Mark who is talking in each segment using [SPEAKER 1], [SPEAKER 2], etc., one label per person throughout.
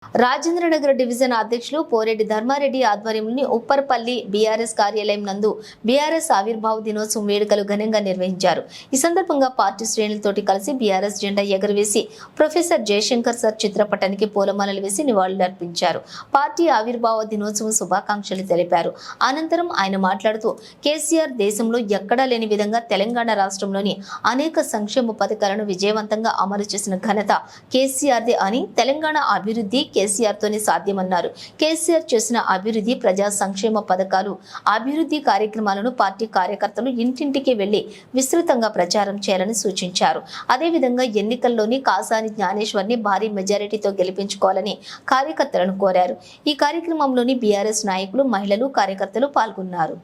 [SPEAKER 1] Rajendranagar division అధ్యక్షులు పోరెడ్డి ధర్మారెడ్డి ఆధ్వర్యంలోని Upparpalli BRS కార్యాలయం నందు బీఆర్ఎస్ ఆవిర్భావ దినోత్సవం వేడుకలు ఘనంగా నిర్వహించారు। ఈ సందర్భంగా పార్టీ శ్రేణులతోటి కలిసి బీఆర్ఎస్ జెండా ఎగురవేసి ప్రొఫెసర్ జయశంకర్ సార్ చిత్రపటానికి పూలమాలలు వేసి నివాళులర్పించారు। పార్టీ ఆవిర్భావ దినోత్సవం శుభాకాంక్షలు తెలిపారు। అనంతరం ఆయన మాట్లాడుతూ కేసీఆర్ దేశంలో ఎక్కడా లేని విధంగా తెలంగాణ రాష్ట్రంలోని అనేక సంక్షేమ పథకాలను విజయవంతంగా అమలు చేసిన ఘనత కేసీఆర్దే అని, తెలంగాణ అభివృద్ధి కేసీఆర్ తోనే సాధ్యమన్నారు। కేసీఆర్ చేసిన అభివృద్ధి, ప్రజా సంక్షేమ పథకాలు, అభివృద్ధి కార్యక్రమాలను పార్టీ కార్యకర్తలు ఇంటింటికి వెళ్లి విస్తృతంగా ప్రచారం చేయాలని సూచించారు। అదేవిధంగా ఎన్నికల్లోని కాసాని జ్ఞానేశ్వర్ని భారీ మెజారిటీతో గెలిపించుకోవాలని కార్యకర్తలను కోరారు। ఈ కార్యక్రమంలోని బీఆర్ఎస్ నాయకులు, మహిళలు, కార్యకర్తలు పాల్గొన్నారు।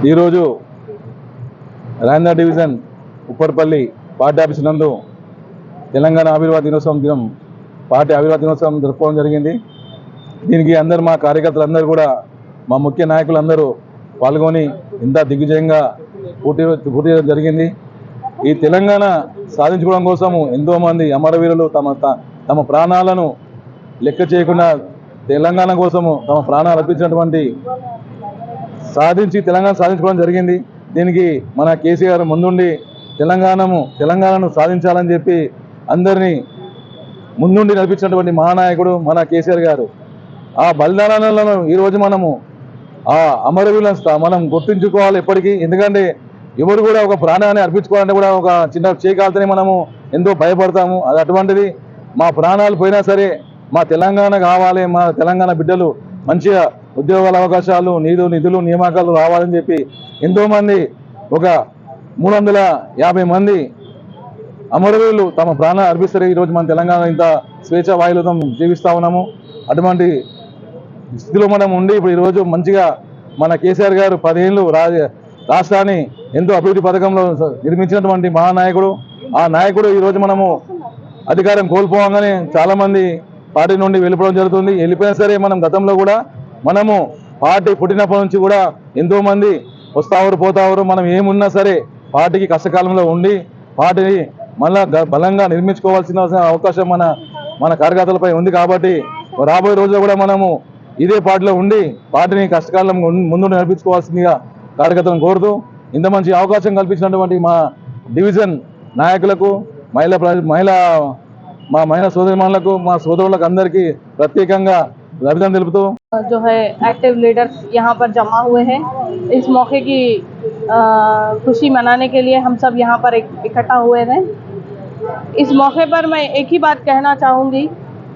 [SPEAKER 2] ఈరోజు Rajendra division Upparpalli party office నందు తెలంగాణ ఆవిర్భావ దినోత్సవం పార్టీ ఆవిర్భావ దినోత్సవం జరుపుకోవడం జరిగింది। దీనికి అందరూ మా కార్యకర్తలందరూ కూడా, మా ముఖ్య నాయకులందరూ పాల్గొని ఇంత దిగ్విజయంగా పూర్తి చేయడం జరిగింది। ఈ తెలంగాణ సాధించుకోవడం కోసము ఎంతోమంది అమరవీరులు తమ ప్రాణాలను లెక్క చేయకుండా తెలంగాణ కోసము తమ ప్రాణాలు అర్పించినటువంటి తెలంగాణ సాధించుకోవడం జరిగింది। దీనికి మన కేసీఆర్ ముందుండి తెలంగాణను సాధించాలని చెప్పి అందరినీ ముందుండి నడిపించినటువంటి మహానాయకుడు మన కేసీఆర్ గారు। ఆ బలిదానాలను ఈరోజు మనము ఆ అమరవీరులను మనం గుర్తుంచుకోవాలి ఎప్పటికీ। ఎందుకంటే ఎవరు కూడా ఒక ప్రాణాన్ని అర్పించుకోవాలంటే కూడా ఒక చిన్న చేయకాలతోనే మనము ఎంతో భయపడతాము। అది అటువంటిది మా ప్రాణాలు పోయినా సరే మా తెలంగాణ కావాలి, మా తెలంగాణ బిడ్డలు మంచిగా ఉద్యోగాల అవకాశాలు, నిధులు నియామకాలు రావాలని చెప్పి ఎంతోమంది, ఒక 350 మంది అమరవీరులు తమ ప్రాణాలు అర్పిస్తారు। ఈరోజు మన తెలంగాణ ఇంత స్వేచ్ఛ వాయులతో జీవిస్తూ ఉన్నాము। అటువంటి స్థితిలో మనం ఉండి ఇప్పుడు ఈరోజు మంచిగా మన కేసీఆర్ గారు 10 ఏళ్ళు రాష్ట్రాన్ని ఎంతో అభివృద్ధి పథకంలో నిర్మించినటువంటి మహానాయకుడు। ఆ నాయకుడు ఈరోజు మనము అధికారం కోల్పోగానే చాలామంది పార్టీ నుండి వెళ్ళిపోవడం జరుగుతుంది। వెళ్ళిపోయినా సరే మనం గతంలో కూడా మనము పార్టీ పుట్టినప్పటి నుంచి కూడా ఎంతోమంది వస్తావారు పోతావారు, మనం ఏమున్నా సరే పార్టీకి కష్టకాలంలో ఉండి పార్టీని మళ్ళా బలంగా నిర్మించుకోవాల్సిన అవకాశం మన కార్యకర్తలపై ఉంది। కాబట్టి రాబోయే రోజుల్లో కూడా మనము ఇదే పార్టీలో ఉండి పార్టీని కష్టకాలం ముందు నడిపించుకోవాల్సిందిగా కార్యకర్తలను కోరుతూ, ఇంత మంచి అవకాశం కల్పించినటువంటి మా డివిజన్ నాయకులకు, మహిళా సోదరిమణులకు, మా సోదరులకు అందరికీ ప్రత్యేకంగా अभिनंदन తెలుపుతూ
[SPEAKER 3] जो है एक्टिव लीडर्स यहाँ पर जमा हुए हैं। इस मौके की खुशी मनाने के लिए हम सब यहाँ पर इकट्ठा हुए हैं। इस मौके पर मैं एक ही बात कहना चाहूँगी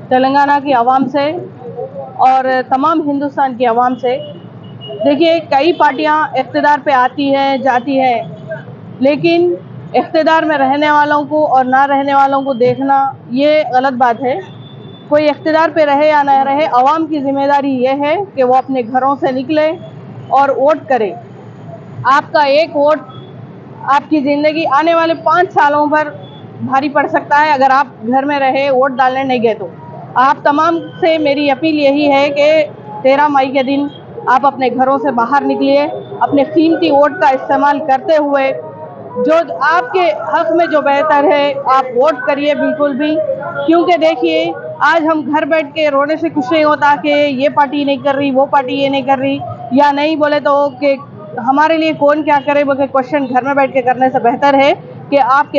[SPEAKER 3] तेलंगाना की आवाम से और तमाम हिंदुस्तान की आवाम से। देखिए, कई पार्टियाँ इक़्तिदार पे आती हैं जाती हैं, लेकिन इक़्तिदार में रहने वालों को और ना रहने वालों को देखना ये गलत बात है। कोई इक़्तिदार पे रहे या न रहे, आवाम की ज़िम्मेदारी ये है कि वो अपने घरों से निकले और वोट करे। आपका एक वोट आपकी ज़िंदगी आने वाले 5 सालों पर भारी पड़ सकता है अगर आप घर में रहे, वोट डालने नहीं गए तो। आप तमाम से मेरी अपील यही है कि 13 मई के दिन आप अपने घरों से बाहर निकलिए, अपने कीमती वोट का इस्तेमाल करते हुए जो आपके हक में जो बेहतर है आप वोट करिए बिल्कुल भी। क्योंकि देखिए, आज हम घर बैठ के रोने से कुछ नहीं होता कि ये पार्टी नहीं कर रही, वो पार्टी ये नहीं कर रही, या नहीं बोले तो कि हमारे लिए कौन क्या करे, बोले क्वेश्चन घर में बैठ के करने से बेहतर है कि आपके